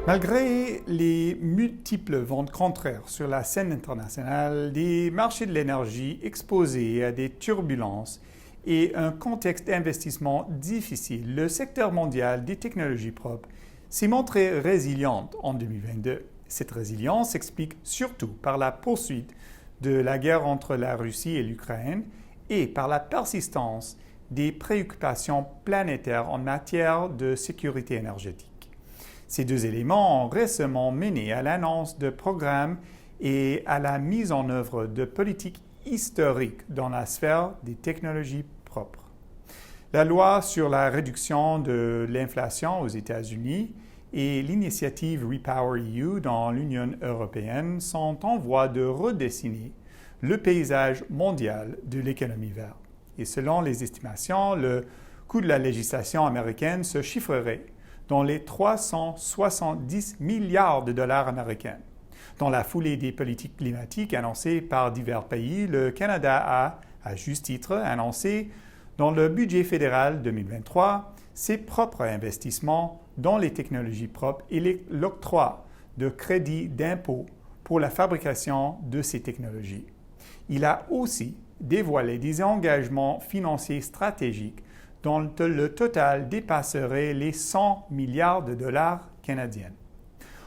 Malgré les multiples vents contraires sur la scène internationale, des marchés de l'énergie exposés à des turbulences et un contexte d'investissement difficile, le secteur mondial des technologies propres s'est montré résilient en 2022. Cette résilience s'explique surtout par la poursuite de la guerre entre la Russie et l'Ukraine et par la persistance des préoccupations planétaires en matière de sécurité énergétique. Ces deux éléments ont récemment mené à l'annonce de programmes et à la mise en œuvre de politiques historiques dans la sphère des technologies propres. La loi sur la réduction de l'inflation aux États-Unis et l'initiative REPowerEU dans l'Union européenne sont en voie de redessiner le paysage mondial de l'économie verte. Et selon les estimations, le coût de la législation américaine se chiffrerait dans les 370 milliards de dollars américains. Dans la foulée des politiques climatiques annoncées par divers pays, le Canada a, à juste titre, annoncé dans le budget fédéral 2023 ses propres investissements dans les technologies propres et l'octroi de crédits d'impôt pour la fabrication de ces technologies. Il a aussi dévoilé des engagements financiers stratégiques dont le total dépasserait les 100 milliards de dollars canadiens.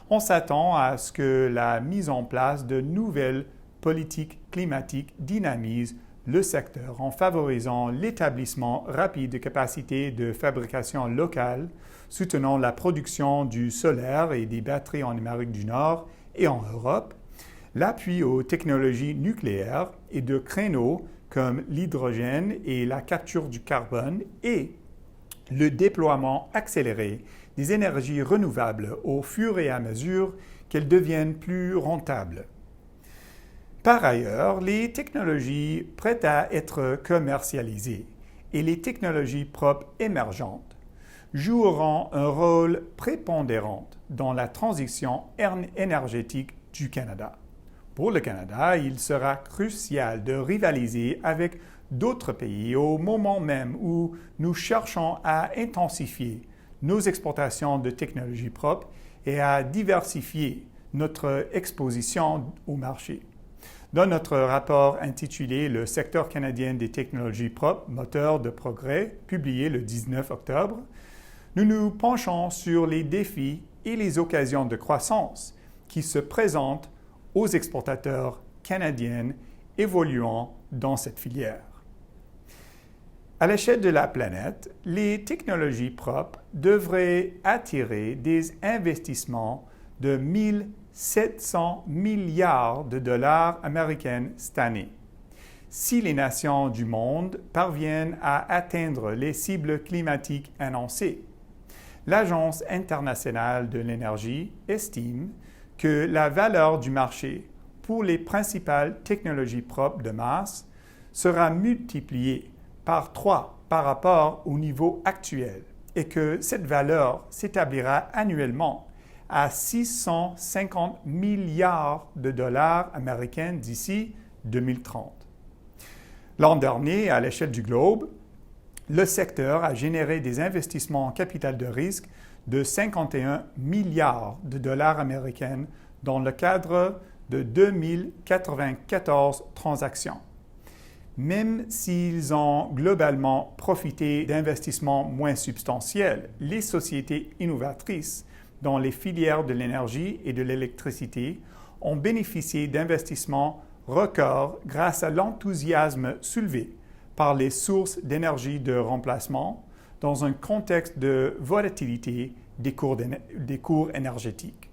On s'attend à ce que la mise en place de nouvelles politiques climatiques dynamise le secteur en favorisant l'établissement rapide de capacités de fabrication locales, soutenant la production du solaire et des batteries en Amérique du Nord et en Europe, l'appui aux technologies nucléaires et de créneaux comme l'hydrogène et la capture du carbone et le déploiement accéléré des énergies renouvelables au fur et à mesure qu'elles deviennent plus rentables. Par ailleurs, les technologies prêtes à être commercialisées et les technologies propres émergentes joueront un rôle prépondérant dans la transition énergétique du Canada. Pour le Canada, il sera crucial de rivaliser avec d'autres pays au moment même où nous cherchons à intensifier nos exportations de technologies propres et à diversifier notre exposition au marché. Dans notre rapport intitulé « Le secteur canadien des technologies propres, moteur de progrès », publié le 19 octobre, nous nous penchons sur les défis et les occasions de croissance qui se présentent aux exportateurs canadiens évoluant dans cette filière. À l'échelle de la planète, les technologies propres devraient attirer des investissements de 1 700 milliards de dollars américains cette année. Si les nations du monde parviennent à atteindre les cibles climatiques annoncées, l'Agence internationale de l'énergie estime que la valeur du marché pour les principales technologies propres de masse sera multipliée par 3 par rapport au niveau actuel et que cette valeur s'établira annuellement à 650 milliards de dollars américains d'ici 2030. L'an dernier, à l'échelle du globe, le secteur a généré des investissements en capital de risque de 51 milliards de dollars américains dans le cadre de 2094 transactions. Même s'ils ont globalement profité d'investissements moins substantiels, les sociétés innovatrices dans les filières de l'énergie et de l'électricité ont bénéficié d'investissements records grâce à l'enthousiasme soulevé par les sources d'énergie de remplacement dans un contexte de volatilité des cours énergétiques.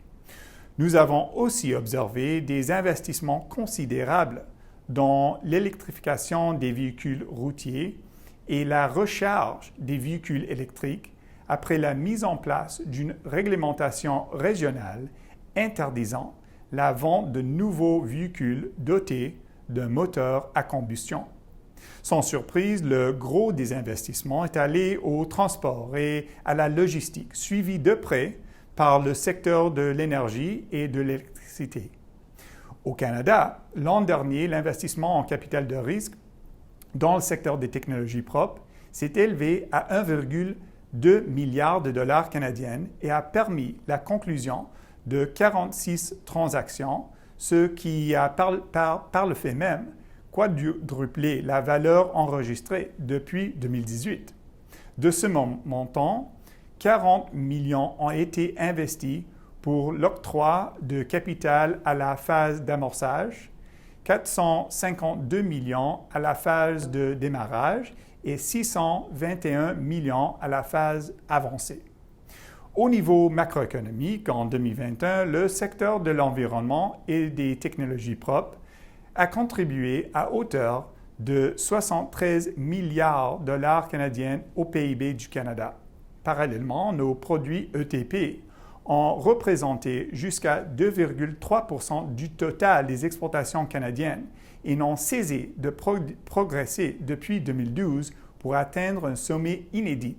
Nous avons aussi observé des investissements considérables dans l'électrification des véhicules routiers et la recharge des véhicules électriques après la mise en place d'une réglementation régionale interdisant la vente de nouveaux véhicules dotés d'un moteur à combustion. Sans surprise, le gros des investissements est allé au transport et à la logistique, suivi de près par le secteur de l'énergie et de l'électricité. Au Canada, l'an dernier, l'investissement en capital de risque dans le secteur des technologies propres s'est élevé à 2 milliards de dollars canadiens et a permis la conclusion de 46 transactions, ce qui a par le fait même quadruplé la valeur enregistrée depuis 2018. De ce montant, 40 millions ont été investis pour l'octroi de capital à la phase d'amorçage, 452 millions à la phase de démarrage et 621 millions à la phase avancée. Au niveau macroéconomique, en 2021, le secteur de l'environnement et des technologies propres a contribué à hauteur de 73 milliards de dollars canadiens au PIB du Canada. Parallèlement, nos produits ETP ont représenté jusqu'à 2,3 % du total des exportations canadiennes et n'ont cessé de progresser depuis 2012 pour atteindre un sommet inédit.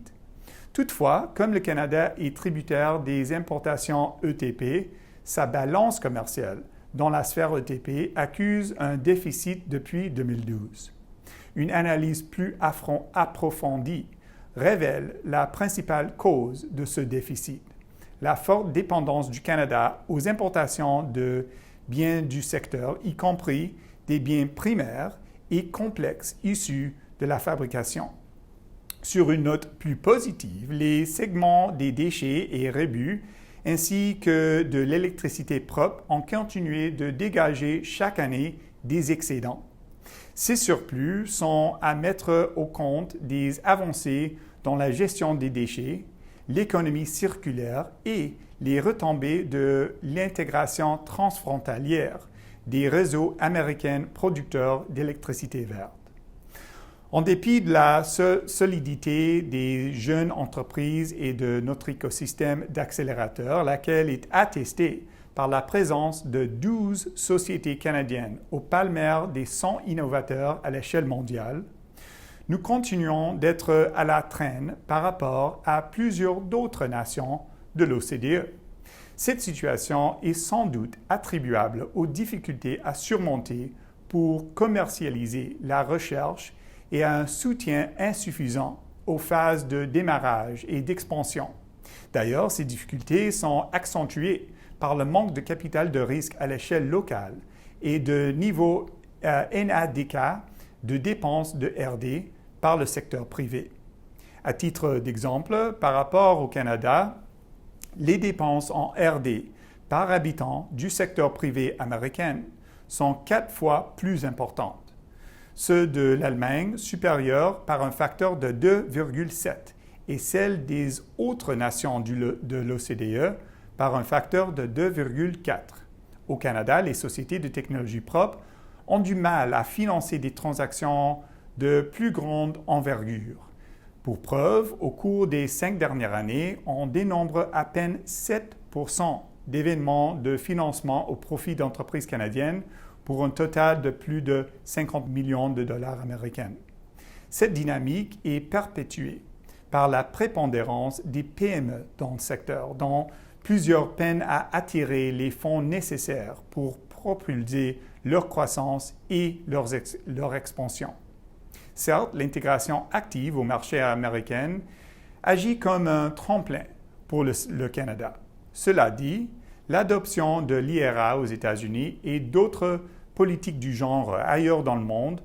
Toutefois, comme le Canada est tributaire des importations ETP, sa balance commerciale dans la sphère ETP accuse un déficit depuis 2012. Une analyse plus approfondie révèle la principale cause de ce déficit: la forte dépendance du Canada aux importations de biens du secteur, y compris des biens primaires et complexes issus de la fabrication. Sur une note plus positive, les segments des déchets et rebuts ainsi que de l'électricité propre ont continué de dégager chaque année des excédents. Ces surplus sont à mettre au compte des avancées dans la gestion des déchets, l'économie circulaire et les retombées de l'intégration transfrontalière des réseaux américains producteurs d'électricité verte. En dépit de la solidité des jeunes entreprises et de notre écosystème d'accélérateurs, laquelle est attestée par la présence de 12 sociétés canadiennes au palmarès des 100 innovateurs à l'échelle mondiale, nous continuons d'être à la traîne par rapport à plusieurs d'autres nations de l'OCDE. Cette situation est sans doute attribuable aux difficultés à surmonter pour commercialiser la recherche et à un soutien insuffisant aux phases de démarrage et d'expansion. D'ailleurs, ces difficultés sont accentuées par le manque de capital de risque à l'échelle locale et de niveau NADK de dépenses de RD par le secteur privé. À titre d'exemple, par rapport au Canada, les dépenses en RD par habitant du secteur privé américain sont 4 fois plus importantes. Ceux de l'Allemagne supérieurs par un facteur de 2,7 et celles des autres nations de l'OCDE par un facteur de 2,4. Au Canada, les sociétés de technologie propre ont du mal à financer des transactions de plus grande envergure. Pour preuve, au cours des 5 dernières années, on dénombre à peine 7 % d'événements de financement au profit d'entreprises canadiennes pour un total de plus de 50 millions de dollars américains. Cette dynamique est perpétuée par la prépondérance des PME dans le secteur, dont plusieurs peinent à attirer les fonds nécessaires pour propulser leur croissance et leur expansion. Certes, l'intégration active au marché américain agit comme un tremplin pour le Canada. Cela dit, l'adoption de l'IRA aux États-Unis et d'autres politiques du genre ailleurs dans le monde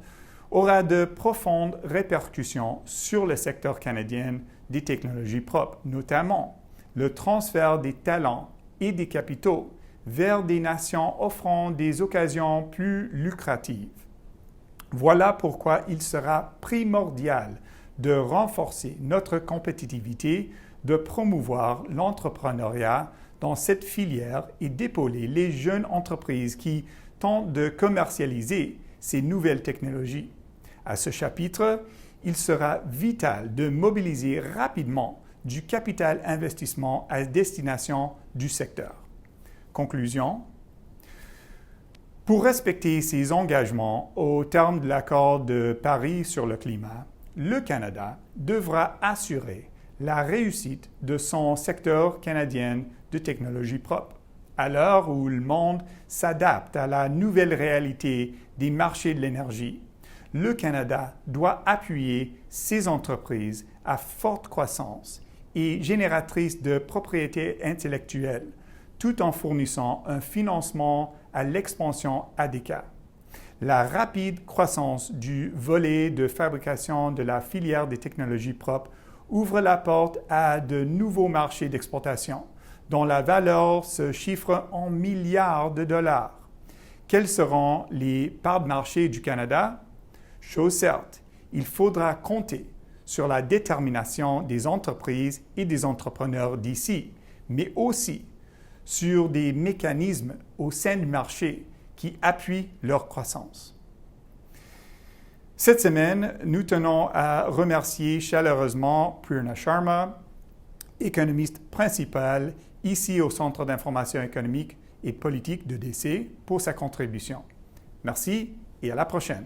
aura de profondes répercussions sur le secteur canadien des technologies propres, notamment le transfert des talents et des capitaux vers des nations offrant des occasions plus lucratives. Voilà pourquoi il sera primordial de renforcer notre compétitivité, de promouvoir l'entrepreneuriat dans cette filière et d'épauler les jeunes entreprises qui tentent de commercialiser ces nouvelles technologies. À ce chapitre, il sera vital de mobiliser rapidement du capital investissement à destination du secteur. Conclusion. Pour respecter ses engagements au terme de l'accord de Paris sur le climat, le Canada devra assurer la réussite de son secteur canadien de technologie propre. À l'heure où le monde s'adapte à la nouvelle réalité des marchés de l'énergie, le Canada doit appuyer ses entreprises à forte croissance et génératrice de propriété intellectuelle, tout en fournissant un financement à l'expansion ADK. La rapide croissance du volet de fabrication de la filière des technologies propres ouvre la porte à de nouveaux marchés d'exportation, dont la valeur se chiffre en milliards de dollars. Quelles seront les parts de marché du Canada? Chose certes, il faudra compter sur la détermination des entreprises et des entrepreneurs d'ici, mais aussi sur des mécanismes au sein du marché qui appuient leur croissance. Cette semaine, nous tenons à remercier chaleureusement Poorna Sharma, économiste principal ici au Centre d'information économique et politique de DC, pour sa contribution. Merci et à la prochaine.